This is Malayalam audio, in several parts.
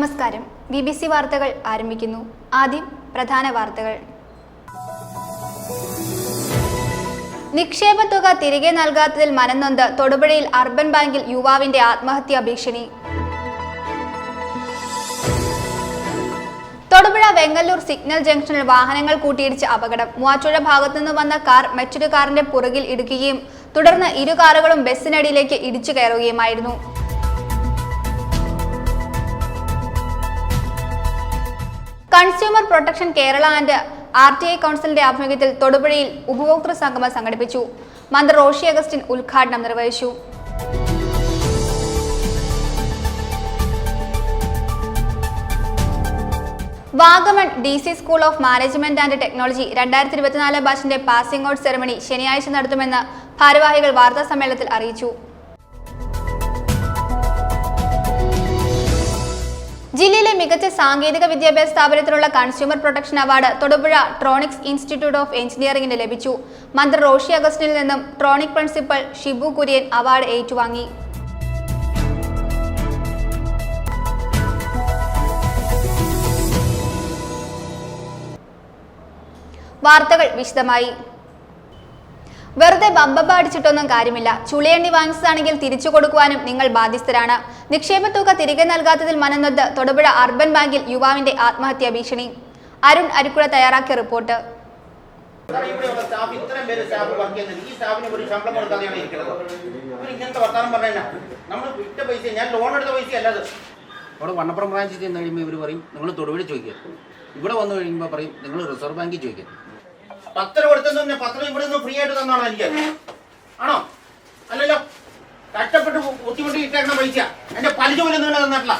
നമസ്കാരം. BBC വാർത്തകൾ ആരംഭിക്കുന്നു. ആദ്യം പ്രധാന വാർത്തകൾ. നിക്ഷേപ തുക തിരികെ നൽകാത്തതിൽ മനംനൊന്ത് തൊടുപുഴയിൽ അർബൻ ബാങ്കിൽ യുവാവിന്റെ ആത്മഹത്യാ ഭീഷണി. തൊടുപുഴ വെങ്ങല്ലൂർ സിഗ്നൽ ജംഗ്ഷനിൽ വാഹനങ്ങൾ കൂട്ടിയിടിച്ച് അപകടം. മൂവാറ്റുപുഴ ഭാഗത്തുനിന്ന് വന്ന കാർ മറ്റൊരു കാറിന്റെ പുറകിൽ ഇടിക്കുകയും തുടർന്ന് ഇരു കാറുകളും ബസ്സിനടിയിലേക്ക് ഇടിച്ചു കയറുകയുമായിരുന്നു. Consumer protection Kerala and RTI കൗൺസിലിന്റെ ആഭിമുഖ്യത്തിൽ തൊടുപുഴയിൽ ഉപഭോക്തൃ സംഗമം സംഘടിപ്പിച്ചു. മന്ത്രി റോഷി അഗസ്റ്റിൻ ഉദ്ഘാടനം നിർവഹിച്ചു. Vagamon DC school of management and technology 2024 ബാച്ചിന്റെ പാസിംഗ് ഔട്ട് സെറമണി ശനിയാഴ്ച നടത്തുമെന്ന് ഭാരവാഹികൾ വാർത്താ സമ്മേളനത്തിൽ അറിയിച്ചു. ജില്ലയിലെ മികച്ച സാങ്കേതിക വിദ്യാഭ്യാസ സ്ഥാപനത്തിനുള്ള consumer protection award Thodupuzha Tronics institute of എഞ്ചിനീയറിംഗിന് ലഭിച്ചു. മന്ത്രി റോഷി അഗസ്റ്റിനിൽ നിന്നും Tronic principal Shibu Kurian award ഏറ്റുവാങ്ങി. വാർത്തകൾ വിശദമായി. വെറുതെ ബമ്പ അടിച്ചിട്ടൊന്നും കാര്യമില്ല. ചുളിയണ്ണി വാങ്ങിച്ചതാണെങ്കിൽ തിരിച്ചു കൊടുക്കുവാനും നിങ്ങൾ ബാധ്യസ്ഥരാണ്. നിക്ഷേപ തുക തിരികെ നൽകാത്തതിൽ മനംനൊന്ത് തൊടുപുഴ അർബൻ ബാങ്കിൽ യുവാവിന്റെ ആത്മഹത്യാ ഭീഷണി. അരുൺ അരിക്കുഴ തയ്യാറാക്കിയ റിപ്പോർട്ട്. വണ്ണപ്പുറം ബ്രാഞ്ചിൽ ചെന്ന് കഴിയുമ്പോൾ ഇവർ പറയും നിങ്ങൾ തൊടുപുഴ ചോദിക്കുക. ഇവിടെ വന്നു കഴിയുമ്പോൾ പറയും നിങ്ങൾ റിസർവ് ബാങ്കിൽ ചോദിക്കുക. പത്രം കൊടുത്തത് പത്രം ഇവിടെ നിന്ന് ഫ്രീ ആയിട്ട് തന്നാണോ എനിക്ക്? ആണോ? അല്ലല്ലോ. കഷ്ടപ്പെട്ട് ബുദ്ധിമുട്ടി ഇട്ടേക്കുന്ന പൈസ എന്റെ പലിശ പോലും നിങ്ങൾ തന്നിട്ടില്ല.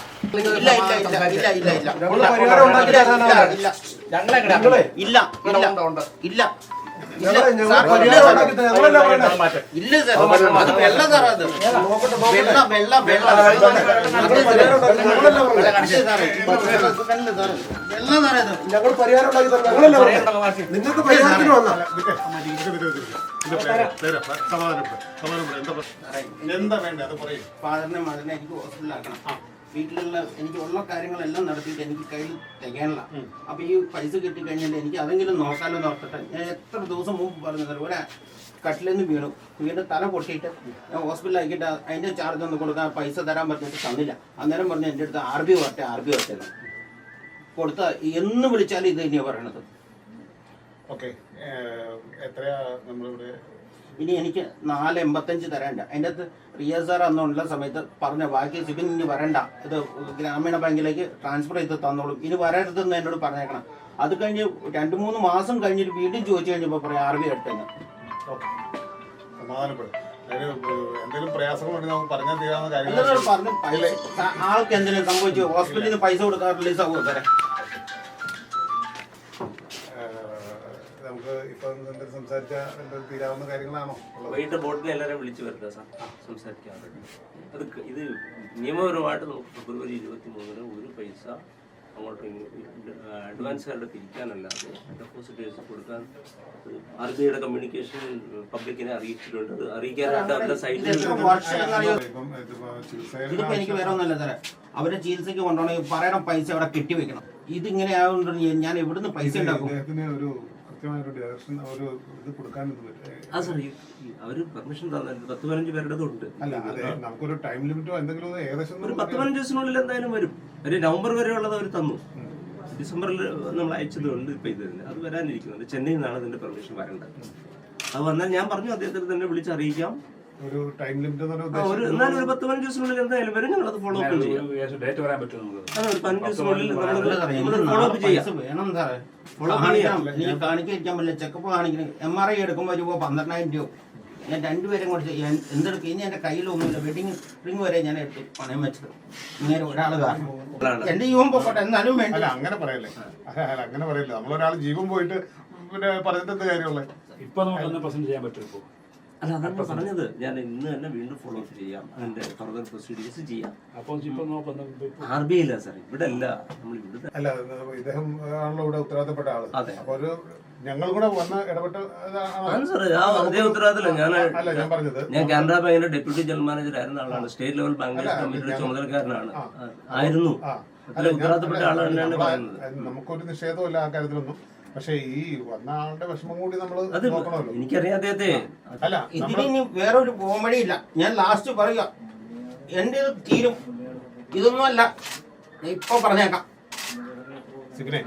എനിക്ക് ഹോസ്പിറ്റലിലാക്കണം. വീട്ടിലുള്ള എനിക്കുള്ള കാര്യങ്ങളെല്ലാം നടത്തിയിട്ട് എനിക്ക് കയ്യിൽ തികയണില്ല. അപ്പൊ ഈ പൈസ കിട്ടിക്കഴിഞ്ഞാൽ എനിക്ക് അതെങ്കിലും നോക്കാമല്ലോ നോക്കട്ടെ. ഞാൻ എത്ര ദിവസം മുമ്പ് പറഞ്ഞത് ഒരു കട്ടിലെന്ന് വീണ്ടും തല പൊട്ടിയിട്ട് ഞാൻ ഹോസ്പിറ്റലിലാക്കിയിട്ട് അതിന്റെ ചാർജ് ഒന്ന് കൊടുക്കാൻ പൈസ തരാൻ പറഞ്ഞിട്ട് തന്നില്ല. അന്നേരം പറഞ്ഞു എൻ്റെ അടുത്ത് RB വരട്ടെ കൊടുത്ത എന്ന് വിളിച്ചാലും ഇത് തന്നെയാണ് പറയണത്. ഇനി എനിക്ക് 485 തരേണ്ട. അതിൻ്റെ അകത്ത് റിയാസാർ അന്നുള്ള സമയത്ത് പറഞ്ഞ ബാക്കി സിബിൻ ഇനി വരണ്ട, ഇത് ഗ്രാമീണ ബാങ്കിലേക്ക് ട്രാൻസ്ഫർ ചെയ്ത് തന്നോളും, ഇനി വരരുതെന്ന് എന്നോട് പറഞ്ഞേക്കണം. അത് കഴിഞ്ഞ് 2-3 മാസം കഴിഞ്ഞിട്ട് വീണ്ടും ചോദിച്ചു കഴിഞ്ഞപ്പോൾ പറയാം RB എടുത്തെന്ന്. പറഞ്ഞു ആൾക്ക് എന്തെങ്കിലും സംഭവിച്ചു ഹോസ്പിറ്റലിൽ നിന്ന് പൈസ കൊടുക്കാൻ റിലീസ് ആവുമോ തരാം? തീരാവുന്ന കാര്യങ്ങളാണോ? വൈകിട്ട് ബോട്ടിൽ എല്ലാവരും വിളിച്ചു വരുത്തുക സംസാരിക്കാൻ വേണ്ടി. അത് ഇത് നിയമപരമായിട്ട് നമുക്ക് ഫെബ്രുവരി 23 ഒരു പൈസ അങ്ങോട്ട് അഡ്വാൻസുകാരുടെ തിരിക്കാനല്ലാതെ ഡെപ്പോസിറ്റേഴ്സ് കൊടുക്കാൻ RBIയുടെ കമ്മ്യൂണിക്കേഷൻ പബ്ലിക്കിനെ അറിയിച്ചിട്ടുണ്ട്. അത് അറിയിക്കാനായിട്ട് അവരുടെ സൈഡിൽ ഇതിപ്പോ എനിക്ക് വേറെ ഒന്നല്ല സാറേ, അവരെ ചികിത്സയ്ക്ക് കൊണ്ടുപോകണമെങ്കിൽ പറയണം പൈസ അവിടെ കെട്ടിവെക്കണം. ഇതിങ്ങനെ ആയതുകൊണ്ട് ഞാൻ എവിടുന്ന് പൈസ ഉണ്ടാക്കും? അവര് പെർമിഷൻ തന്നെ 10-15 പേരുടെ ഉണ്ട്. നമുക്കൊരു ടൈം ലിമിറ്റോ എന്തെങ്കിലും ഒരു 10-15 ദിവസത്തിനുള്ളിൽ എന്തായാലും വരും. ഒരു നവംബർ വരെ ഉള്ളത് അവർ തന്നു. ഡിസംബറിൽ നമ്മൾ അയച്ചതുകൊണ്ട് ഇപ്പൊ ഇത് തന്നെ അത് വരാനിരിക്കുന്നുണ്ട്. ചെന്നൈയിൽ നിന്നാണ് അതിന്റെ പെർമിഷൻ വരേണ്ടത്. അത് വന്നാൽ ഞാൻ പറഞ്ഞു അദ്ദേഹത്തിന് തന്നെ വിളിച്ചറിയിക്കാം. ഒരു ടൈം ലിമിറ്റ് എന്നാലും ഒരു 10-15 ദിവസത്തിനുള്ളിൽ എന്തായാലും വരും. ഞങ്ങളത് ഫോളോ അപ്പ് ചെയ്യാം. 15 ദിവസത്തിനുള്ളിൽ ഫോളോ അപ്പ് ചെയ്യാം. വേണം സാറേ, എനിക്ക് കാണിക്കാൻ പറ്റില്ല. ചെക്കപ്പ് കാണിക്കണം. MRI എടുക്കുമ്പോൾ രൂപ 12,000 രൂപ. ഞാൻ 2 പേരും കൂടെ എന്തെടുക്കും? ഇനി എന്റെ കയ്യിലൊന്നുമില്ല. വെഡിങ് റിംഗ് വരെ ഞാൻ എടുത്ത് പണയം വെച്ചത് ഇങ്ങനെ ഒരാൾ കാരണം. എന്റെ ജീവൻ പോട്ടെ എന്നാലും വേണ്ട. അങ്ങനെ പറയല്ലേ, അങ്ങനെ പറയല്ലേ. നമ്മളൊരാൾ ജീവൻ പോയിട്ട് പിന്നെ പറഞ്ഞിട്ട് എന്ത് കാര്യമുള്ള? ഇപ്പൊ നമുക്ക് പ്രസന്റ് ചെയ്യാൻ പറ്റും. അല്ല അതാണ് പറഞ്ഞത്. ഞാൻ ഇന്ന് തന്നെ വീണ്ടും ഫോളോ അപ്പ് ചെയ്യാം. അതിന്റെ ഫർദർ പ്രൊസീഡിയേഴ്സ് ചെയ്യാം. RBI ഇല്ല സാർ, ഇവിടെ അല്ല. നമ്മൾ ഇവിടെ അല്ല, ഇദ്ദേഹം ആണല്ലോ ഇവിടെ ഉത്തരവാദിത്തപ്പെട്ട ആള്. അപ്പൊ ഒരു ഞങ്ങൾ കൂടെ വന്ന് ഇടപെട്ട് അതേ ഉത്തരവാദിത്തമല്ല. ഞാൻ കാനറ ബാങ്കിന്റെ ഡെപ്യൂട്ടി ജനറൽ മാനേജർ ആയിരുന്ന ആളാണ്. സ്റ്റേറ്റ് ലെവൽ ബാങ്കേഴ്സ് കമ്മിറ്റിയുടെ ചുമതലക്കാരനാണ് ആയിരുന്നു. ഉത്തരവാദിത്തപ്പെട്ട ആൾ തന്നെയാണ് പറയുന്നത്. നമുക്കൊരു നിഷേധമില്ല ആ കാര്യത്തിലൊന്നും. പക്ഷെ ഈ വന്ന ആളുടെ വിഷമം കൂടി നമ്മൾ നോക്കണമല്ലോ. എനിക്കറിയാം അദ്ദേഹത്തെ. അല്ല, ഇതിന് വേറൊരു പോംവഴിയില്ല. ഞാൻ ലാസ്റ്റ് പറയുക, എന്റെ ഇത് തീരും. ഇതൊന്നുമല്ല, ഇപ്പൊ പറഞ്ഞേക്കാം.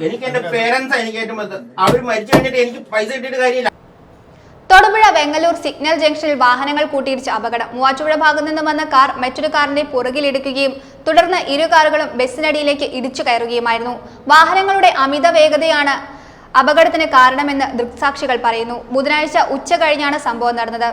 എനിക്ക് എന്റെ പേരൻസാ എനിക്ക് ഏറ്റവും വലുത്. അവർ മരിച്ചു കഴിഞ്ഞിട്ട് എനിക്ക് പൈസ കിട്ടിയിട്ട് കാര്യമില്ല. തൊടുപുഴ വെങ്ങല്ലൂർ സിഗ്നൽ ജംഗ്ഷനിൽ വാഹനങ്ങൾ കൂട്ടിയിടിച്ച് അപകടം. മൂവാറ്റുപുഴ ഭാഗത്തു നിന്നും വന്ന കാർ മറ്റൊരു കാറിന്റെ പുറകിലിടിക്കുകയും തുടർന്ന് ഇരു കാറുകളും ബസ്സിനടിയിലേക്ക് ഇടിച്ചു കയറുകയുമായിരുന്നു. വാഹനങ്ങളുടെ അമിത വേഗതയാണ് അപകടത്തിന് കാരണമെന്ന് ദൃക്സാക്ഷികൾ പറയുന്നു. ബുധനാഴ്ച ഉച്ച കഴിഞ്ഞാണ് സംഭവം നടന്നത്.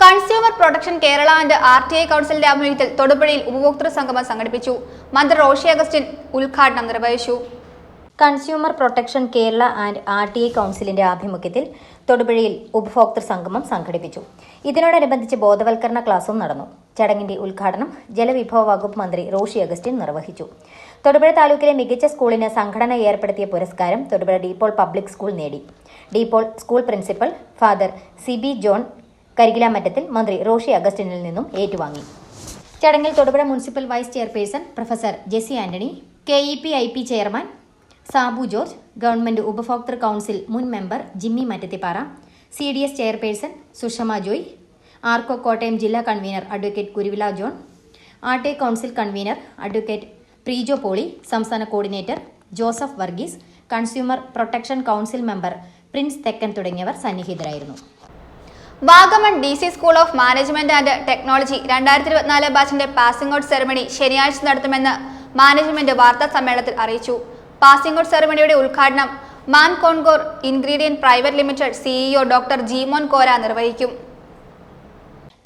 Consumer protection Kerala and RTI കൗൺസിലിന്റെ ആഭിമുഖ്യത്തിൽ തൊടുപുഴയിൽ ഉപഭോക്തൃ സംഗമം സംഘടിപ്പിച്ചു. മന്ത്രി റോഷി അഗസ്റ്റിൻ ഉദ്ഘാടനം നിർവഹിച്ചു. Consumer protection Kerala and RTI കൗൺസിലിന്റെ ആഭിമുഖ്യത്തിൽ തൊടുപുഴയിൽ ഉപഭോക്തൃ സംഗമം സംഘടിപ്പിച്ചു. ഇതിനോടനുബന്ധിച്ച് ബോധവൽക്കരണ ക്ലാസും നടന്നു. ചടങ്ങിന്റെ ഉദ്ഘാടനം ജലവിഭവ വകുപ്പ് മന്ത്രി റോഷി അഗസ്റ്റിൻ നിർവഹിച്ചു. തൊടുപുഴ താലൂക്കിലെ മികച്ച സ്കൂളിന് സംഘടന ഏർപ്പെടുത്തിയ പുരസ്കാരം തൊടുപുഴ ഡീപോൾ പബ്ലിക് സ്കൂൾ നേടി. De Paul school principal father Sibi John Karikilamattathil മന്ത്രി റോഷി അഗസ്റ്റിനിൽ നിന്നും ഏറ്റുവാങ്ങി. ചടങ്ങിൽ Thodupuzha municipal vice chairperson professor Jessy Antony, KEPIP chairman Sabu George, government ഉപഭോക്തൃ കൗൺസിൽ മുൻ member Jimmy Mattathippara, CDS chairperson Sushama Joy, ആർക്കോ കോട്ടയം ജില്ലാ convener advocate Kuruvila John, RTI council convener advocate Preejo Poly, സംസ്ഥാന coordinator Joseph Varghese, consumer protection council member prince Thekkan തുടങ്ങിയവർ സന്നിഹിതരായിരുന്നു. Vagamon DC school of management and technology 2024 ബാച്ചിന്റെ പാസിംഗ് ഔട്ട് സെറമണി ശനിയാഴ്ച നടത്തുമെന്ന് മാനേജ്മെന്റ് വാർത്താ സമ്മേളനത്തിൽ അറിയിച്ചു. പാസിംഗ് ഔട്ട് സെറമണിയുടെ ഉദ്ഘാടനം Mane Kancor ingredient private limited CEO doctor Jeemon Kora നിർവഹിക്കും.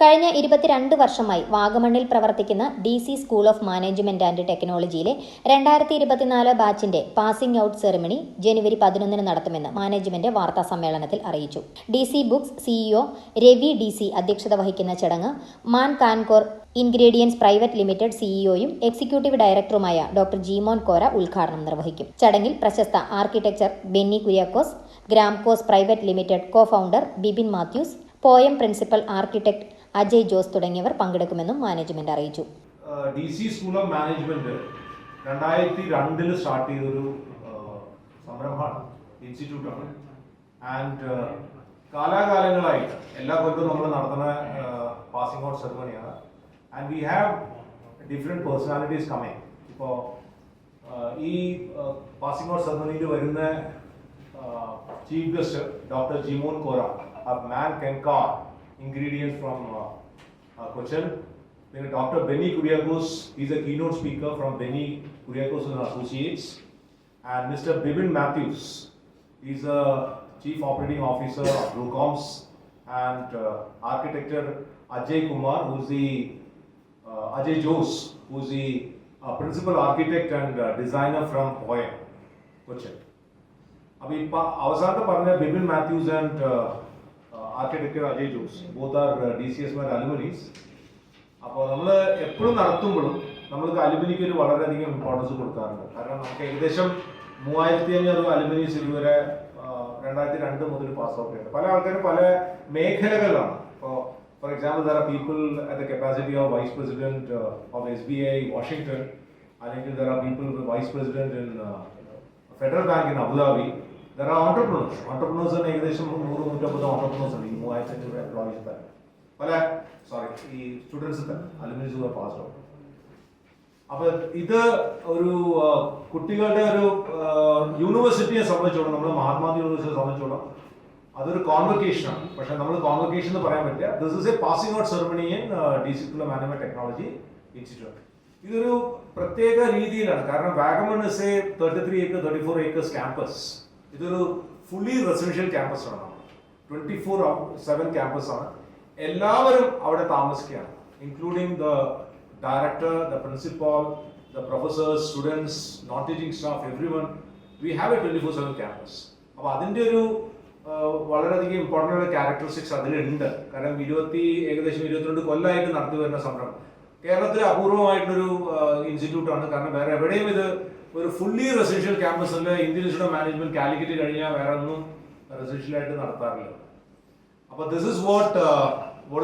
കഴിഞ്ഞ 22 വർഷമായി വാഗമണ്ണിൽ പ്രവർത്തിക്കുന്ന DC school of management and ടെക്നോളജിയിലെ 2024 ബാച്ചിന്റെ പാസിംഗ് ഔട്ട് സെറിമണി ജനുവരി 11 നടത്തുമെന്ന് മാനേജ്മെന്റ് വാർത്താ സമ്മേളനത്തിൽ അറിയിച്ചു. DC books CEO Ravi DC അധ്യക്ഷത വഹിക്കുന്ന ചടങ്ങ് Mane Kancor ingredients private limited CEOയും എക്സിക്യൂട്ടീവ് ഡയറക്ടറുമായ ഡോക്ടർ ജീമോൻ കോര ഉദ്ഘാടനം നിർവഹിക്കും. ചടങ്ങിൽ പ്രശസ്ത ആർക്കിടെക്ചർ ബെന്നി കുര്യാക്കോസ്, ഗ്രാംകോസ് private limited co founder Bibin Matthews, പോയം പ്രിൻസിപ്പൽ ആർക്കിടെക്ട് അജയ് ജോസ് തുടങ്ങിയവർ പങ്കെടുക്കുമെന്നും മാനേജ്മെന്റ് അറിയിച്ചു. DC school of management 2002 start ചെയ്തൊരു സംരംഭമാണ്, ഇൻസ്റ്റിറ്റ്യൂട്ടാണ്. ആൻഡ് കാലാകാലങ്ങളായിട്ട് എല്ലാ കൊല്ലവും നമ്മൾ നടത്തുന്ന പാസിംഗ് ഔട്ട് സെറമണിയാണ്. And we have different personalities coming. ഇപ്പോൾ ഈ പാസിംഗ് ഔട്ട് സെറമണിയിൽ വരുന്ന chief guest doctor Jimon Kora, Mane Kancor ingredients from Cochin. Then Dr. Benny Kuriakose, he's a keynote speaker from Benny Kuriakose and Associates. And Mr. Bibin Matthews, he's a Chief Operating Officer of Bluecoms. And architecture Ajay Kumar, who's the Ajay Jose, who's the Principal Architect and Designer from Poem, Cochin. Abhi avasatha parna Bibin Matthews and architecture Ajay Jose, both are DCS-മാർ അലുമിനീസ്. അപ്പോൾ നമ്മൾ എപ്പോഴും നടത്തുമ്പോഴും നമ്മൾക്ക് അലുമിനിക്ക് ഒരു വളരെയധികം ഇമ്പോർട്ടൻസ് കൊടുക്കാറുണ്ട്. കാരണം നമുക്ക് ഏകദേശം 3500 അലുമിനീസ് ഇതുവരെ 2002 മുതൽ പാസ് ഔട്ട് ചെയ്യുന്നത്. പല ആൾക്കാരും പല മേഖലകളിലാണ്. ഇപ്പോൾ for example there are people at the capacity of vice president of SBI Washington, അല്ലെങ്കിൽ there are people vice president in Federal Bank in Abu Dhabi. There are entrepreneurs. Entrepreneurs are ഏകദേശം 100-150 entrepreneurs ഉണ്ട് ഈ 3500 എംപ്ലോയീസ് തന്നെ. ഈ സ്റ്റുഡൻസ് തന്നെ അലുമിനിസ് who are passed out. അപ്പൊ ഇത് ഒരു കുട്ടികളുടെ ഒരു യൂണിവേഴ്സിറ്റിയെ സംബന്ധിച്ചോളം, നമ്മൾ മഹാത്മാഗാന്ധി യൂണിവേഴ്സിറ്റിയെ സംബന്ധിച്ചോളം അതൊരു കോൺവൊക്കേഷൻ ആണ്. പക്ഷെ നമ്മൾ കോൺവൊക്കേഷൻ എന്ന് പറയാൻ പറ്റില്ല. This is a passing out ceremony in DC school of management technology institute. ഇതൊരു പ്രത്യേക രീതിയിലാണ്. കാരണം Vagamon is a 33 acre 34 acres campus. ഇതൊരു ഫുള്ളി റെസിഡൻഷ്യൽ ക്യാമ്പസ് ആണ്. 24/7 ക്യാമ്പസ് ആണ്. എല്ലാവരും അവിടെ താമസിക്കുകയാണ്, including the director, the principal, the professors, students, non-teaching staff, everyone. We have a 24/7 campus. അപ്പോൾ അതിൻ്റെ ഒരു വളരെയധികം ഇമ്പോർട്ടൻ്റ് ആയ ക്യാരക്ടറിസ്റ്റിക്സ് അതിലുണ്ട്. കാരണം ഏകദേശം 22 കൊല്ലമായിട്ട് നടത്തി വരുന്ന സംരംഭം കേരളത്തിലെ അപൂർവമായിട്ടൊരു ഇൻസ്റ്റിറ്റ്യൂട്ടാണ്. കാരണം വേറെ എവിടെയും ഇത് ഒരു ഫുള്ളി റെസിഡൻഷ്യൽ ക്യാമ്പസ് അല്ല. Indian institute of management Calicut കഴിഞ്ഞാൽ വേറെ ഒന്നും റെസിഡൻഷ്യലായിട്ട് നടത്താറില്ല. അപ്പോൾ this is what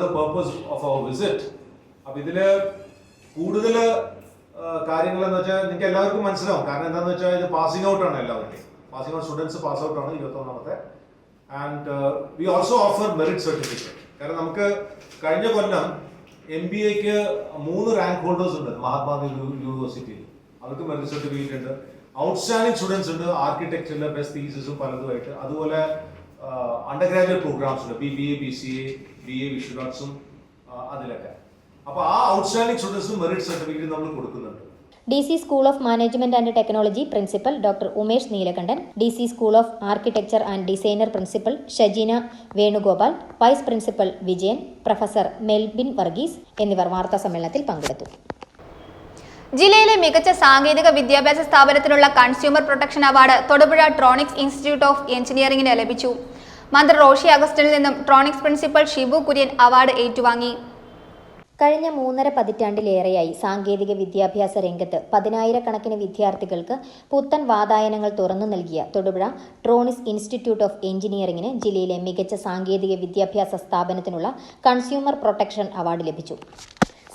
the purpose of our visit. അപ്പോൾ ഇതില് കൂടുതൽ കാര്യങ്ങൾ എന്ന് വെച്ചാൽ നിങ്ങൾക്ക് എല്ലാവർക്കും മനസ്സിലാവും. കാരണം എന്താണെന്ന് വെച്ചാൽ ഇത് പാസിംഗ് ഔട്ട് ആണ്. എല്ലാവർക്കും passing out students pass out ആണ് 21ാമത്തെ. And we also offer merit certificate. കാരണം നമുക്ക് കഴിഞ്ഞ കൊല്ലം MBAക്ക് 3 റാങ്ക് ഹോൾഡേഴ്സ് ഉണ്ട് മഹാത്മാഗാന്ധി യൂണിവേഴ്സിറ്റിയിൽ. അവർക്ക് മെറിറ്റ് സർട്ടിഫിക്കറ്റ് ഉണ്ട്. ഔട്ട്സ്റ്റാൻഡിംഗ് സ്റ്റുഡൻസ് ഉണ്ട് ആർക്കിടെക്ചറിൽ ബെസ്റ്റ് തീസിസും പലതുമായിട്ട്. അതുപോലെ അണ്ടർ ഗ്രാജുവേറ്റ് പ്രോഗ്രാംസ് ഉണ്ട്, BBA BCA BA വിഷ്വലാർട്സും അതിലൊക്കെ. അപ്പോൾ ആ ഔട്ട്സ്റ്റാൻഡിംഗ് സ്റ്റുഡൻസിന് മെറിറ്റ് സർട്ടിഫിക്കറ്റ് നമ്മൾ കൊടുക്കുന്നുണ്ട്. DC school of management and technology principal doctor Umesh Neelakandan, DC school of architecture and designer principal Shajeena Venugopal, vice principal Vijayan, professor Melbin Varghese എന്നിവർ വാർത്താസമ്മേളനത്തിൽ പങ്കെടുത്തു. ജില്ലയിലെ മികച്ച സാങ്കേതിക വിദ്യാഭ്യാസ സ്ഥാപനത്തിനുള്ള consumer protection award Thodupuzha Tronics institute of എഞ്ചിനീയറിംഗിന് ലഭിച്ചു. മന്ത്രി റോഷി അഗസ്റ്റിനിൽ നിന്നും Tronics principal Shibu Kurian award ഏറ്റുവാങ്ങി. കഴിഞ്ഞ 3.5 പതിറ്റാണ്ടിലേറെയായി സാങ്കേതിക വിദ്യാഭ്യാസ രംഗത്ത് 10,000-കണക്കിന് വിദ്യാർത്ഥികൾക്ക് പുത്തൻ വാതായനങ്ങൾ തുറന്നു നൽകിയ തൊടുപുഴ ട്രോണിക്സ് ഇൻസ്റ്റിറ്റ്യൂട്ട് ഓഫ് എഞ്ചിനീയറിംഗിന് ജില്ലയിലെ മികച്ച സാങ്കേതിക വിദ്യാഭ്യാസ സ്ഥാപനത്തിനുള്ള കൺസ്യൂമർ പ്രൊട്ടക്ഷൻ അവാർഡ് ലഭിച്ചു.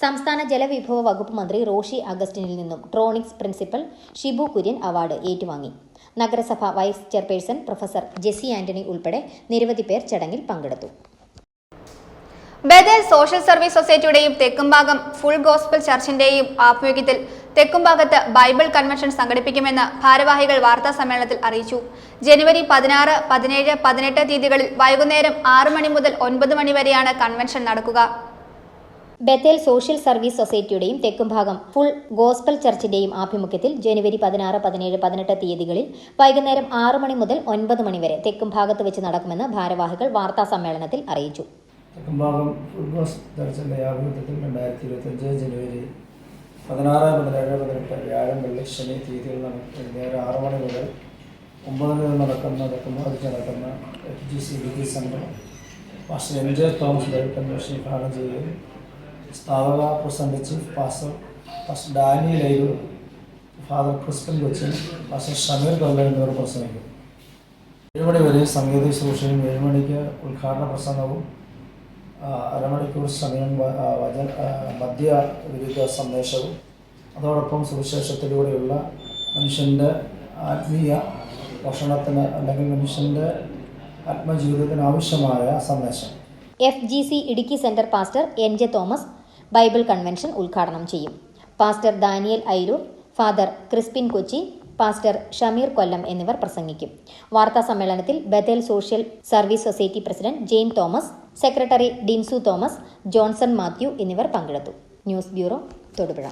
സംസ്ഥാന ജലവിഭവ വകുപ്പ് മന്ത്രി റോഷി അഗസ്റ്റിനിൽ നിന്നും Tronics principal Shibu Kurian award ഏറ്റുവാങ്ങി. നഗരസഭ vice chairperson professor Jessy Antony ഉൾപ്പെടെ നിരവധി പേർ ചടങ്ങിൽ പങ്കെടുത്തു. ബദേൽ സോഷ്യൽ സർവീസ് സൊസൈറ്റിയുടെയും തെക്കുംഭാഗം ഫുൾ ഗോസ്പൽ ചർച്ചിന്റെയും ആഭിമുഖ്യത്തിൽ തെക്കുംഭാഗത്ത് ബൈബിൾ കൺവെൻഷൻ സംഘടിപ്പിക്കുമെന്ന് ഭാരവാഹികൾ വാർത്താ സമ്മേളനത്തിൽ അറിയിച്ചു. ജനുവരി 16, 17, 18 തീയതികളിൽ വൈകുന്നേരം 6 മണി മുതൽ 9 മണി വരെയാണ് കൺവെൻഷൻ നടക്കുക. ബത്തേൽ സോഷ്യൽ സർവീസ് സൊസൈറ്റിയുടെയും തെക്കുംഭാഗം ഫുൾ ഗോസ്പൽ ചർച്ചിന്റെയും ആഭിമുഖ്യത്തിൽ ജനുവരി 16, 17, 18 തീയതികളിൽ വൈകുന്നേരം 6 മണി മുതൽ 9 മണി വരെ തെക്കുംഭാഗത്ത് വെച്ച് നടക്കുമെന്ന് ഭാരവാഹികൾ വാർത്താ സമ്മേളനത്തിൽ അറിയിച്ചു. തെക്കുംഭാഗം ഫുൾ ഗോസ്പൽ ചർച്ചിന്റെ ആഭിമുഖ്യത്തിൽ 2025 ജനുവരി 16, 17, 18 വ്യാഴം, വെള്ളി, ശനി തീയതികൾ വൈകുന്നേരം 6 മണി മുതൽ 9 മുതൽ നടക്കുന്ന തെക്കുംഭാഗത്ത് നടക്കുന്ന FGCBT സംഘം pastor NJ Thomas bible convention ഉദ്ഘാടനം ചെയ്യുകയും സ്ഥാപക president chief pastor Daniel Airoor, father Christian Cochin, pastor Shameer Kollam എന്നിവർ പ്രസംഗിക്കും. 7 മണി വരെ സംഗീത ശുശ്രൂഷയും 7 മണിക്ക് ഉദ്ഘാടന പ്രസംഗവും അരമണിക്കൂർ സമയം മദ്യ വിരുദ്ധ സന്ദേശവും അതോടൊപ്പം സുവിശേഷത്തിലൂടെയുള്ള മനുഷ്യൻ്റെ ആത്മീയ പോഷണത്തിന് അല്ലെങ്കിൽ മനുഷ്യൻ്റെ ആത്മജീവിതത്തിന് ആവശ്യമായ സന്ദേശം. FGC Idukki centre pastor NJ Thomas bible convention ഉദ്ഘാടനം ചെയ്യും. Pastor Daniel Airoor, father Crispin Kochi, pastor Shameer Kollam എന്നിവർ പ്രസംഗിക്കും. വാർത്താ സമ്മേളനത്തിൽ Bethel social service society president Jain Thomas, secretary Dinsu Thomas, Johnson Mathew എന്നിവർ പങ്കെടുത്തു. News bureau, Thodupuzha.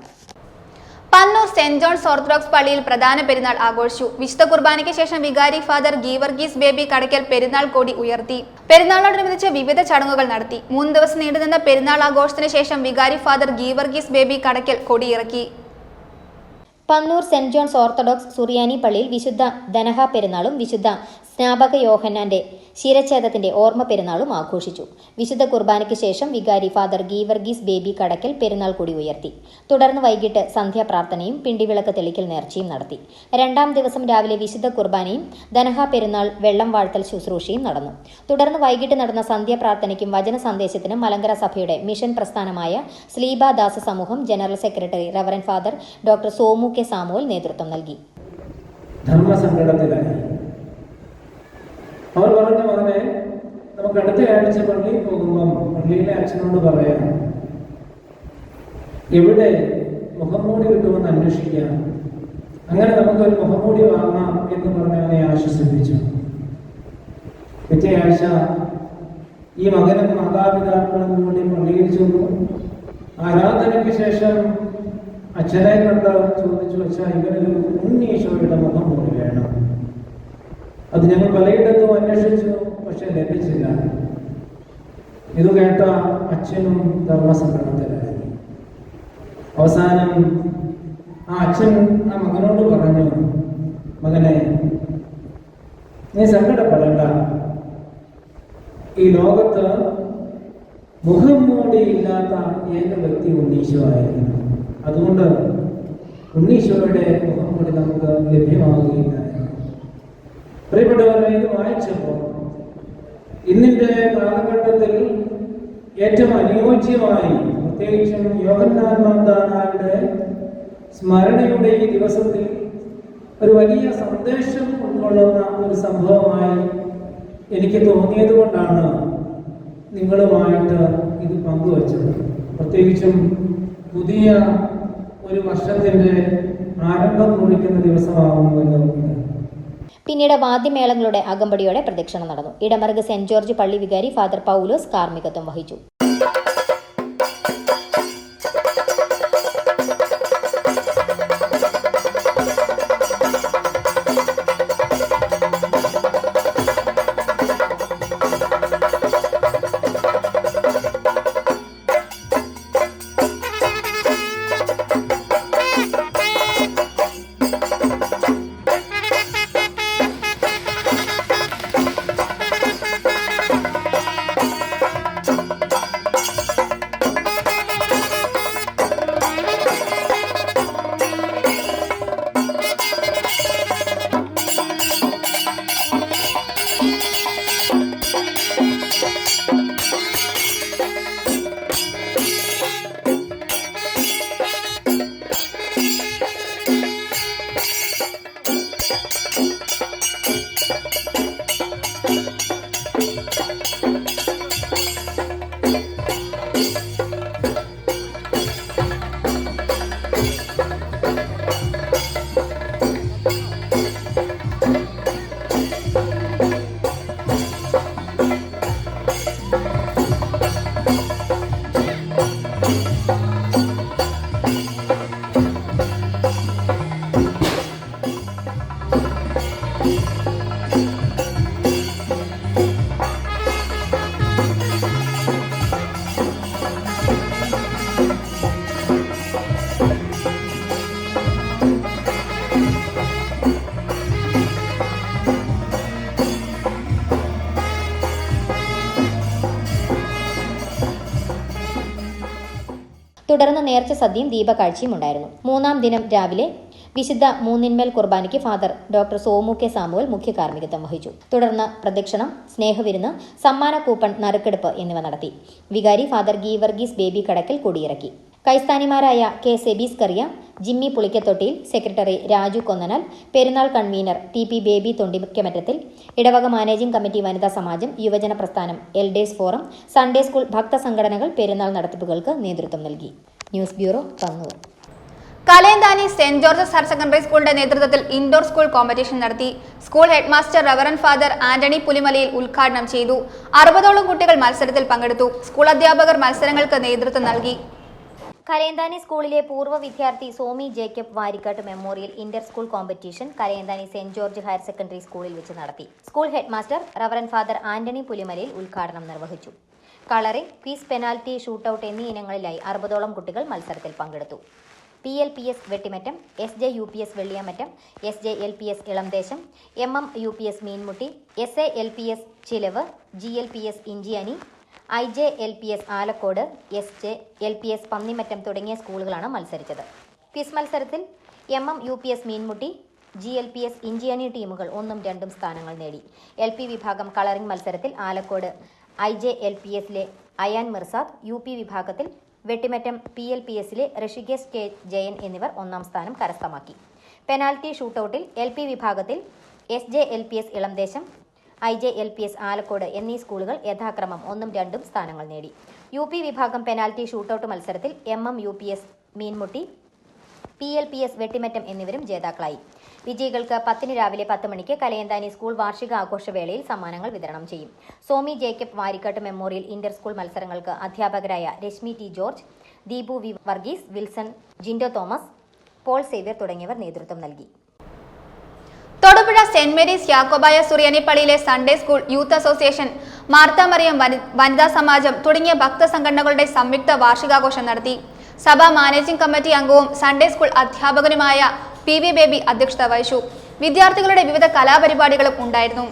Pannoor saint John's orthodox പള്ളിയിൽ പ്രധാന പെരുന്നാൾ ആഘോഷിച്ചു. വിശുദ്ധ കുർബാനയ്ക്ക് ശേഷം വികാരി ഫാദർ ഗീവർഗീസ് ബേബി കടയ്ക്കൽ പെരുന്നാൾ കൊടി ഉയർത്തി. പെരുന്നാളോടനുബന്ധിച്ച് വിവിധ ചടങ്ങുകൾ നടത്തി. 3 ദിവസം നീണ്ടുനിന്ന പെരുന്നാൾ ആഘോഷത്തിന് ശേഷം വികാരി ഫാദർ ഗീവർഗീസ് ബേബി കടയ്ക്കൽ കൊടിയിറക്കി. പന്നൂർ സെന്റ് ജോൺസ് ഓർത്തഡോക്സ് സുറിയാനി പള്ളിയിൽ വിശുദ്ധ ധനഹ പെരുന്നാളും വിശുദ്ധ സ്നാപക യോഹന്നാന്റെ ശിരച്ഛേദത്തിന്റെ ഓർമ്മ പെരുന്നാളും ആഘോഷിച്ചു. വിശുദ്ധ കുർബാനയ്ക്ക് ശേഷം വികാരി ഫാദർ ഗീവർഗീസ് ബേബി കടയ്ക്കൽ പെരുന്നാൾ കൊടി ഉയർത്തി. തുടർന്ന് വൈകിട്ട് സന്ധ്യാപ്രാർത്ഥനയും പിണ്ടിവിളക്ക് തെളിക്കൽ നേർച്ചയും നടത്തി. 2ാം ദിവസം രാവിലെ വിശുദ്ധ കുർബാനയും ധനഹ പെരുന്നാൾ വെള്ളം വാഴ്ത്തൽ ശുശ്രൂഷയും നടന്നു. തുടർന്ന് വൈകിട്ട് നടന്ന സന്ധ്യാപ്രാർത്ഥനയ്ക്കും വചന സന്ദേശത്തിനും മലങ്കര സഭയുടെ മിഷൻ പ്രസ്ഥാനമായ സ്ലീബാദാസ സമൂഹം general secretary reverend father doctor Somu K Samuel നേതൃത്വം നൽകി. ധർമ്മസങ്കടത്തിലായി. അവർ പറഞ്ഞു, മകനെ നമുക്ക് അടുത്ത ആഴ്ച പള്ളിയിൽ പോകുമ്പം പള്ളിയിലെ അച്ഛനോട് പറയാം, എവിടെ മുഖംമൂടി കിട്ടുമെന്ന് അന്വേഷിക്കാം, അങ്ങനെ നമുക്കൊരു മുഖംമൂടി വാങ്ങാം എന്ന് പറഞ്ഞ് അവനെ ആശ്വസിപ്പിച്ചു. പിറ്റേ ആഴ്ച ഈ മകനും മാതാപിതാക്കളും കൂടി പള്ളിയിൽ ചെന്നു. ആരാധനയ്ക്ക് ശേഷം അച്ഛനെ കണ്ട് ചോദിച്ചു, അച്ഛാ ഇവനൊരു ഉണ്ണീശോയുടെ മുഖംമൂടി വേണം. അത് ഞങ്ങൾ പലയിടത്തും അന്വേഷിച്ചു, പക്ഷെ ലഭിച്ചില്ല. ഇത് കേട്ട അച്ഛനും ധർമ്മസങ്കടത്തിലായി. അവസാനം ആ അച്ഛൻ ആ മകനോട് പറഞ്ഞു, മകനെ നീ സങ്കടപ്പെടേണ്ട, ഈ ലോകത്ത് മുഖം മൂടിയില്ലാത്ത ഏക വ്യക്തി ഉണ്ണീശോ ആയിരുന്നു. അതുകൊണ്ട് ഉണ്ണീശോയുടെ മുഖം മൂടി നമുക്ക് ലഭ്യമാവുകയില്ല. പ്രിയപ്പെട്ടവരെ, ഇത് വായിച്ചപ്പോൾ ഇന്നിന്റെ കാലഘട്ടത്തിൽ ഏറ്റവും അനുയോജ്യമായി, പ്രത്യേകിച്ചും യോഹന്നാൻ മാർത്താണ്ഡന്റെ സ്മരണയുടെ ഈ ദിവസത്തിൽ ഒരു വലിയ സന്ദേശം ഉൾക്കൊള്ളുന്ന ഒരു സംഭവമായി എനിക്ക് തോന്നിയത് കൊണ്ടാണ് നിങ്ങളുമായിട്ട് ഇത് പങ്കുവച്ചത്. പ്രത്യേകിച്ചും പുതിയ ഒരു വർഷത്തിന്റെ ആരംഭം കുറിക്കുന്ന ദിവസമാകുമെന്ന്. പിന്നീട് വാദ്യമേളങ്ങളുടെ അകമ്പടിയോടെ പ്രദക്ഷിണം നടന്നു. ഇടമറുക് സെന്റ് ജോർജ് പള്ളി വികാരി ഫാദർ പൗലോസ് കാർമ്മികത്വം വഹിച്ചു. തുടർന്ന് നേർച്ച സദ്യയും ദീപകാഴ്ചയും ഉണ്ടായിരുന്നു. മൂന്നാം ദിനം രാവിലെ വിശുദ്ധ മൂന്നിന്മേൽ കുർബാനയ്ക്ക് father doctor Somu K Samuel മുഖ്യ കാർമ്മികത്വം വഹിച്ചു. തുടർന്ന് പ്രദക്ഷിണം, സ്നേഹവിരുന്ന്, സമ്മാന കൂപ്പൺ നറുക്കെടുപ്പ് എന്നിവ നടത്തി. വികാരി ഫാദർ ഗീവർഗീസ് ബേബി കടക്കൽ കൊടിയിറക്കി. കൈസ്ഥാനിമാരായ കെ സെബീസ് കറിയ, ജിമ്മി പുളിക്കത്തൊട്ടിയിൽ, സെക്രട്ടറി രാജു കൊന്നനാൽ, പെരുന്നാൾ കൺവീനർ ടി പി ബേബി തൊണ്ടിക്കമറ്റത്തിൽ, ഇടവക മാനേജിംഗ് കമ്മിറ്റി വനിതാ സമാജം, യുവജന പ്രസ്ഥാനം, എൽഡേഴ്സ് ഫോറം, സൺഡേ സ്കൂൾ ഭക്ത സംഘടനകൾ പെരുന്നാൾ നടത്തിപ്പുകൾക്ക് നേതൃത്വം നൽകി. News bureau, Kannur. Kalayanthani saint George's higher secondary സ്കൂളിന്റെ നേതൃത്വത്തിൽ ഇൻഡോർ സ്കൂൾ കോമ്പറ്റീഷൻ നടത്തി. School headmaster reverend father Antony Pulimalayil ഉദ്ഘാടനം ചെയ്തു. 60ഓളം കുട്ടികൾ മത്സരത്തിൽ പങ്കെടുത്തു. സ്കൂൾ അധ്യാപകർ മത്സരങ്ങൾക്ക് നേതൃത്വം നൽകി. കലയന്താനി സ്കൂളിലെ പൂർവ്വ വിദ്യാർത്ഥി Somy Jacob Varikkatt memorial inter school competition Kalayanthani saint George higher secondary സ്കൂളിൽ വെച്ച് നടത്തി. School headmaster reverend father Antony Pulimalayil ഉദ്ഘാടനം നിർവഹിച്ചു. കളറിംഗ്, ക്വിസ്, പെനാൽറ്റി, ഷൂട്ടൌട്ട് എന്നീ ഇനങ്ങളിലായി 60ഓളം കുട്ടികൾ മത്സരത്തിൽ പങ്കെടുത്തു. PLPS Vettimattom, SJUPS Velliyamattom, SJLPS Elamdesam, MMUPS Meenmutty, SALPS ചിലവ്, GLPS Inchiyani, IJLPS Alakode, SJLPS Pannimattom തുടങ്ങിയ സ്കൂളുകളാണ് മത്സരിച്ചത്. ക്വിസ് മത്സരത്തിൽ MMUPS മീൻമുട്ടി, GLPS ഇഞ്ചിയാനി ടീമുകൾ 1ഉം 2ഉം സ്ഥാനങ്ങൾ നേടി. LP വിഭാഗം കളറിംഗ് മത്സരത്തിൽ ആലക്കോട് IJLPSലെ അയാൻ മിർസാദ്, UP വിഭാഗത്തിൽ വെട്ടിമറ്റം PLPSലെ ഋഷികേശ് കെ ജയൻ എന്നിവർ 1ാം സ്ഥാനം കരസ്ഥമാക്കി. പെനാൽറ്റി ഷൂട്ടൌട്ടിൽ LP വിഭാഗത്തിൽ SJLPS ഇളംദേശം, IJLPS ആലക്കോട് എന്നീ സ്കൂളുകൾ യഥാക്രമം 1ഉം 2ഉം സ്ഥാനങ്ങൾ നേടി. UP വിഭാഗം പെനാൽറ്റി ഷൂട്ടൌട്ട് മത്സരത്തിൽ MMUPS മീൻമുട്ടി, PLPS വെട്ടിമറ്റം എന്നിവരും ജേതാക്കളായി. വിജയികൾക്ക് 10 രാവിലെ 10 മണിക്ക് കലയന്താനി സ്കൂൾ വാർഷിക ആഘോഷവേളയിൽ സമ്മാനങ്ങൾ വിതരണം ചെയ്യും. Somy Jacob Varikkatt memorial inter school മത്സരങ്ങൾക്ക് അധ്യാപകരായ Reshmi T. George, Deepu V. Varghese, Wilson, Jindo Thomas, Paul Xavier തുടങ്ങിയവർ നേതൃത്വം നൽകി. തൊടുപുഴ സെന്റ് മേരീസ് യാക്കോബായ സുറിയാനി പള്ളിയിലെ Sunday school youth association, Martha Mariam വനിതാ സമാജം തുടങ്ങിയ ഭക്തസംഘടനകളുടെ സംയുക്ത വാർഷികാഘോഷം നടത്തി. സഭാ മാനേജിംഗ് കമ്മിറ്റി അംഗവും സൺഡേ സ്കൂൾ അധ്യാപകനുമായ PV ബേബി അധ്യക്ഷത വഹിച്ചു. വിദ്യാർത്ഥികളുടെ വിവിധ കലാപരിപാടികളും ഉണ്ടായിരുന്നു.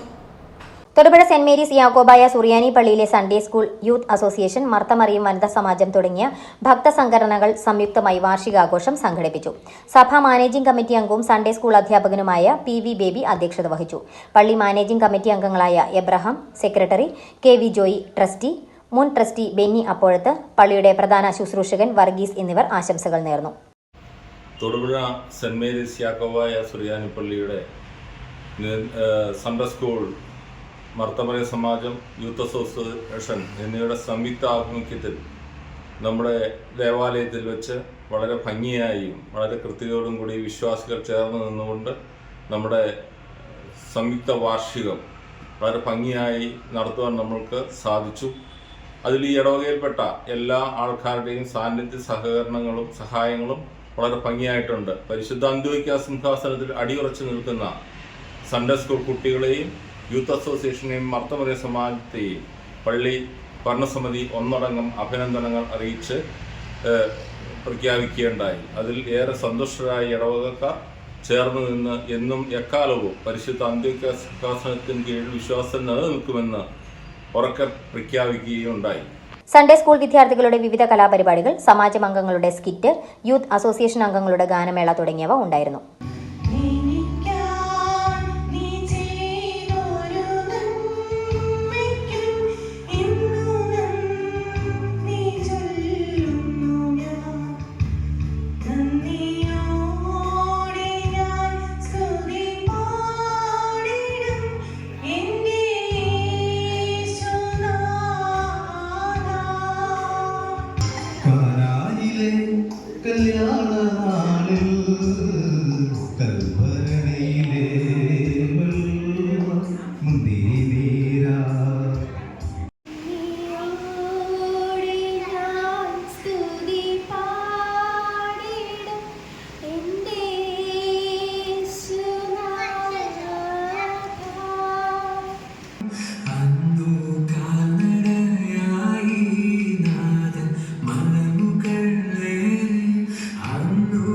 തൊടുപുഴ സെന്റ് മേരീസ് യാക്കോബായ സുറിയാനി പള്ളിയിലെ Sunday school youth association, Marth Mariam വനിതാ സമാജം തുടങ്ങിയ ഭക്തസംഘടനകൾ സംയുക്തമായി വാർഷികാഘോഷം സംഘടിപ്പിച്ചു. സഭാ മാനേജിംഗ് കമ്മിറ്റി അംഗവും സൺഡേ സ്കൂൾ അധ്യാപകനുമായ PV ബേബി അധ്യക്ഷത വഹിച്ചു. പള്ളി മാനേജിംഗ് കമ്മിറ്റി അംഗങ്ങളായ Abraham, secretary, KV Joy, trustee, മുൻ ട്രസ്റ്റി ബെന്നി അപ്പോഴത്ത്, പള്ളിയുടെ പ്രധാന ശുശ്രൂഷകൻ വർഗീസ് എന്നിവർ ആശംസകൾ നേർന്നു. തൊടുപുഴ സെന്റ് മേരീസ് യാക്കോബായ സുറിയാനി പള്ളിയുടെ സൺഡേ സ്കൂൾ, മർത്തമറിയം സമാജം, യൂത്ത് അസോസിയേഷൻ എന്നിവയുടെ സംയുക്ത ആഭിമുഖ്യത്തിൽ നമ്മുടെ ദേവാലയത്തിൽ വെച്ച് വളരെ ഭംഗിയായും വളരെ കൃത്യതയോടും കൂടി വിശ്വാസികൾ ചേർന്ന് നിന്നുകൊണ്ട് നമ്മുടെ സംയുക്ത വാർഷികം വളരെ ഭംഗിയായി നടത്തുവാൻ നമ്മൾക്ക് സാധിച്ചു. അതിൽ ഈ ഇടവകയിൽപ്പെട്ട എല്ലാ ആൾക്കാരുടെയും സാന്നിധ്യ സഹകരണങ്ങളും സഹായങ്ങളും വളരെ ഭംഗിയായിട്ടുണ്ട്. പരിശുദ്ധ അന്ത്യോക്യ സിംഹാസനത്തിൽ അടിയുറച്ചു നിൽക്കുന്ന സൺഡേ സ്കൂൾ കുട്ടികളെയും യൂത്ത് അസോസിയേഷനെയും മർത്തമറിയം സമാജത്തെയും പള്ളി ഭരണസമിതി ഒന്നടങ്കം അഭിനന്ദനങ്ങൾ അറിയിച്ച് പ്രഖ്യാപിക്കുകയുണ്ടായി. അതിൽ ഏറെ സന്തുഷ്ടരായ ഇടവകക്കാർ ചേർന്ന് നിന്ന് എന്നും എക്കാലവും പരിശുദ്ധ അന്ത്യോക്യ സിംഹാസനത്തിന് കീഴിൽ വിശ്വാസം നിലനിൽക്കുമെന്ന് ഉറക്കെ പ്രഖ്യാപിക്കുകയുണ്ടായി. സൺഡേ സ്കൂൾ വിദ്യാർത്ഥികളുടെ വിവിധ കലാപരിപാടികൾ, സമാജം അംഗങ്ങളുടെ സ്കിറ്റ്, യൂത്ത് അസോസിയേഷൻ അംഗങ്ങളുടെ ഗാനമേള തുടങ്ങിയവ ഉണ്ടായിരുന്നു. I know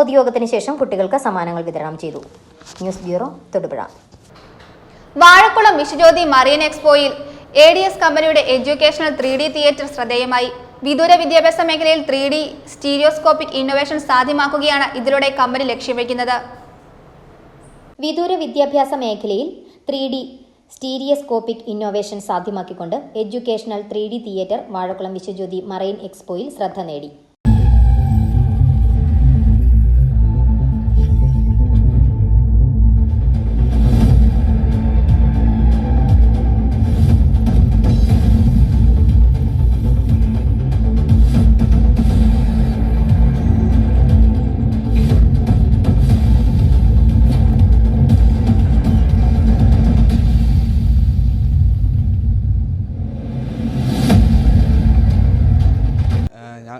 പൊതുയോഗത്തിന് ശേഷം കുട്ടികൾക്ക് സമ്മാനങ്ങൾ വിതരണം ചെയ്തു. News bureau, Thodupuzha. Vazhakulam Viswajyothi marine എക്സ്പോയിൽ ADS കമ്പനിയുടെ എഡ്യൂക്കേഷണൽ 3D തിയേറ്റർ ശ്രദ്ധേയമായി. വിദൂര വിദ്യാഭ്യാസ മേഖലയിൽ 3D സ്റ്റീരിയോസ്കോപ്പിക് ഇന്നോവേഷൻ സാധ്യമാക്കുകയാണ് ഇതിലൂടെ കമ്പനി ലക്ഷ്യം വയ്ക്കുന്നത്. വിദൂര വിദ്യാഭ്യാസ മേഖലയിൽ 3D സ്റ്റീരിയോസ്കോപ്പിക് ഇന്നോവേഷൻ സാധ്യമാക്കിക്കൊണ്ട് educational 3D theatre Vazhakulam Viswajyothi marine എക്സ്പോയിൽ ശ്രദ്ധ നേടി.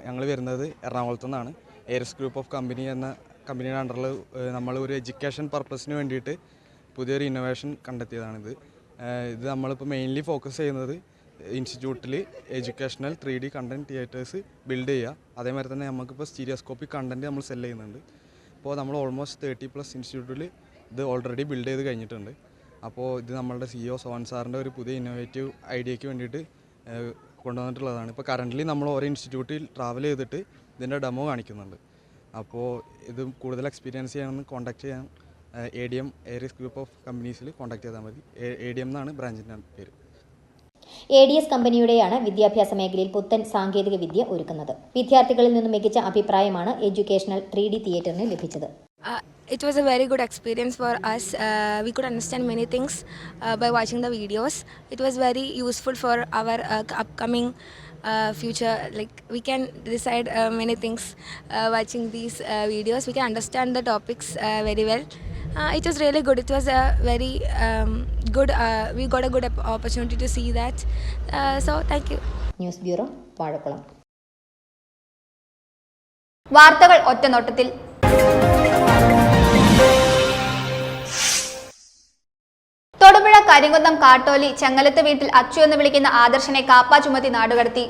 ഞങ്ങൾ വരുന്നത് എറണാകുളത്തു നിന്നാണ്. എയർസ് ഗ്രൂപ്പ് ഓഫ് കമ്പനി എന്ന കമ്പനിയുടെ അണ്ടറിൽ നമ്മൾ ഒരു എഡ്യൂക്കേഷൻ പർപ്പസിന് വേണ്ടിയിട്ട് പുതിയൊരു ഇന്നോവേഷൻ കണ്ടെത്തിയതാണിത്. ഇത് നമ്മളിപ്പോൾ മെയിൻലി ഫോക്കസ് ചെയ്യുന്നത് ഇൻസ്റ്റിറ്റ്യൂട്ടിൽ educational 3D content theatres build ചെയ്യുക. അതേമാതിരി തന്നെ നമുക്കിപ്പോൾ സ്റ്റീരിയോസ്കോപ്പിക് കണ്ടൻറ് നമ്മൾ സെല് ചെയ്യുന്നുണ്ട്. അപ്പോൾ നമ്മൾ ഓൾമോസ്റ്റ് 30+ ഇൻസ്റ്റിറ്റ്യൂട്ടിൽ ഇത് ഓൾറെഡി ബിൽഡ് ചെയ്ത് കഴിഞ്ഞിട്ടുണ്ട്. അപ്പോൾ ഇത് നമ്മളുടെ CEO സോഹൻ സാറിൻ്റെ ഒരു പുതിയ ഇന്നോവേറ്റീവ് ഐഡിയയ്ക്ക് വേണ്ടിയിട്ട് കൊണ്ടുവന്നിട്ടുള്ളതാണ്. ഇപ്പോൾ കറൻ്റ്ലി നമ്മൾ ഓരോ ഇൻസ്റ്റിറ്റ്യൂട്ടിൽ ട്രാവൽ ചെയ്തിട്ട് ഇതിൻ്റെ ഡെമോ കാണിക്കുന്നുണ്ട്. അപ്പോൾ ഇത് കൂടുതൽ എക്സ്പീരിയൻസ് ചെയ്യണമെന്ന് കോൺടാക്ട് ചെയ്യാൻ ADM എയർസ് ഗ്രൂപ്പ് ഓഫ് കമ്പനീസിൽ കോൺടാക്ട് ചെയ്താൽ മതി. ADM എന്നാണ് ബ്രാഞ്ചിൻ്റെ പേര്. ADS കമ്പനിയുടെയാണ് വിദ്യാഭ്യാസ മേഖലയിൽ പുത്തൻ സാങ്കേതിക വിദ്യ ഒരുക്കുന്നത്. വിദ്യാർത്ഥികളിൽ നിന്നും മികച്ച അഭിപ്രായമാണ് എഡ്യൂക്കേഷണൽ 3D തിയേറ്ററിന് ലഭിച്ചത്. It was a very good experience for us. We could understand many things by watching the videos. It was very useful for our upcoming future. Like we can decide many things watching these videos. We can understand the topics very well. It was really good. It was a very good. We got a good opportunity to see that. So thank you. News bureau, Vazhakkulam. വാർത്തകൾ ഒറ്റനോട്ടത്തിൽ. തൊടുപുഴ കരിങ്കുന്നം കാട്ടോലി ചെങ്ങലത്ത് വീട്ടിൽ അച്ചു എന്ന് വിളിക്കുന്ന ആദർശനെ കാപ്പ ചുമത്തി നാടുകടത്തി.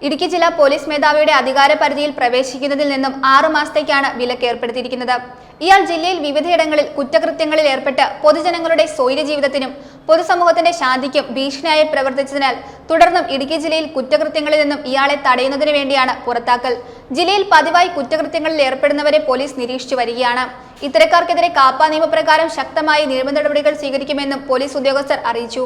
ഇടുക്കി ജില്ലാ പോലീസ് മേധാവിയുടെ അധികാര പരിധിയിൽ പ്രവേശിക്കുന്നതിൽ നിന്നും 6 മാസത്തേക്കാണ് വിലക്ക് ഏർപ്പെടുത്തിയിരിക്കുന്നത്. ഇയാൾ ജില്ലയിൽ വിവിധയിടങ്ങളിൽ കുറ്റകൃത്യങ്ങളിൽ ഏർപ്പെട്ട് പൊതുജനങ്ങളുടെ സ്വൈര്യ ജീവിതത്തിനും പൊതുസമൂഹത്തിന്റെ ശാന്തിക്കും ഭീഷണിയായി പ്രവർത്തിച്ചതിനാൽ തുടർന്നും ഇടുക്കി ജില്ലയിൽ കുറ്റകൃത്യങ്ങളിൽ നിന്നും ഇയാളെ തടയുന്നതിനു വേണ്ടിയാണ് പുറത്താക്കൽ. ജില്ലയിൽ പതിവായി കുറ്റകൃത്യങ്ങളിൽ ഏർപ്പെടുന്നവരെ പോലീസ് നിരീക്ഷിച്ചു വരികയാണ്. ഇത്തരക്കാർക്കെതിരെ കാപ്പ നിയമപ്രകാരം ശക്തമായ നിയമ നടപടികൾ സ്വീകരിക്കുമെന്നും പോലീസ് ഉദ്യോഗസ്ഥർ അറിയിച്ചു.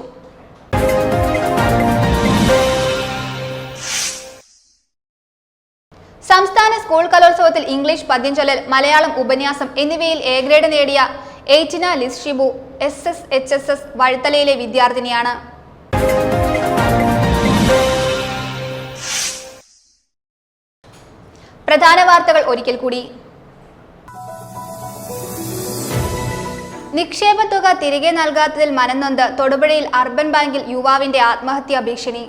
സംസ്ഥാന സ്കൂൾ കലോത്സവത്തിൽ ഇംഗ്ലീഷ് പദ്യം ചൊല്ലൽ, മലയാളം ഉപന്യാസം എന്നിവയിൽ A ഗ്രേഡ് നേടിയ എയ്റ്റിന ലിസ് ഷിബു SSHSS വഴുത്തലയിലെ വിദ്യാർത്ഥിനിയാണ്. പ്രധാന വാർത്തകൾ ഒരിക്കൽ കൂടി. നിക്ഷേപ തുക തിരികെ നൽകാത്തതിൽ മനംനൊന്ത് തൊടുപുഴയിൽ അർബൻ ബാങ്കിൽ യുവാവിന്റെ ആത്മഹത്യാ ഭീഷണി.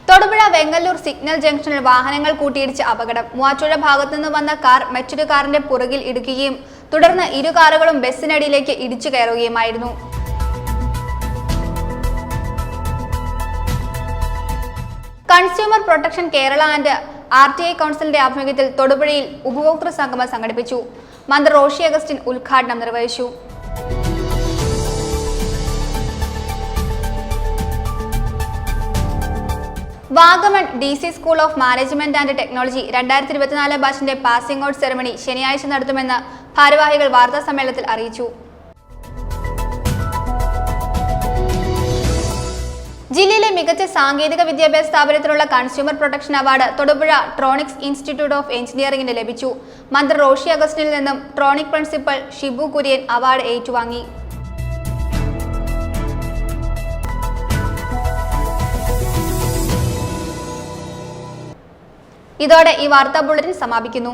തൊടുപുഴ വെങ്ങല്ലൂർ സിഗ്നൽ ജംഗ്ഷനിൽ വാഹനങ്ങൾ കൂട്ടിയിടിച്ച് അപകടം. മൂവാറ്റുപുഴ ഭാഗത്തു നിന്ന് വന്ന കാർ മറ്റൊരു കാറിന്റെ പുറകിൽ ഇടിക്കുകയും തുടർന്ന് ഇരു കാറുകളും ബസ്സിനടിയിലേക്ക് ഇടിച്ചു കയറുകയുമായിരുന്നു. Consumer protection Kerala and RTI കൗൺസിലിന്റെ ആഭിമുഖ്യത്തിൽ തൊടുപുഴയിൽ ഉപഭോക്തൃ സംഗമം സംഘടിപ്പിച്ചു. മന്ത്രി റോഷി അഗസ്റ്റിൻ ഉദ്ഘാടനം നിർവഹിച്ചു. Vagamon DC school of management and technology 2024 ബാച്ചിന്റെ പാസിംഗ് ഔട്ട് സെറമണി ശനിയാഴ്ച നടത്തുമെന്ന് ഭാരവാഹികൾ വാർത്താ സമ്മേളനത്തിൽ അറിയിച്ചു. ജില്ലയിലെ മികച്ച സാങ്കേതിക വിദ്യാഭ്യാസ സ്ഥാപനത്തിനുള്ള consumer protection award Thodupuzha Tronics institute of എഞ്ചിനീയറിംഗിന് ലഭിച്ചു. മന്ത്രി റോഷി അഗസ്റ്റിനിൽ നിന്നും Tronic principal Shibu Kurian award ഏറ്റുവാങ്ങി. ഇതോടെ ഈ വാർത്താ ബുള്ളറ്റിൻ സമാപിക്കുന്നു.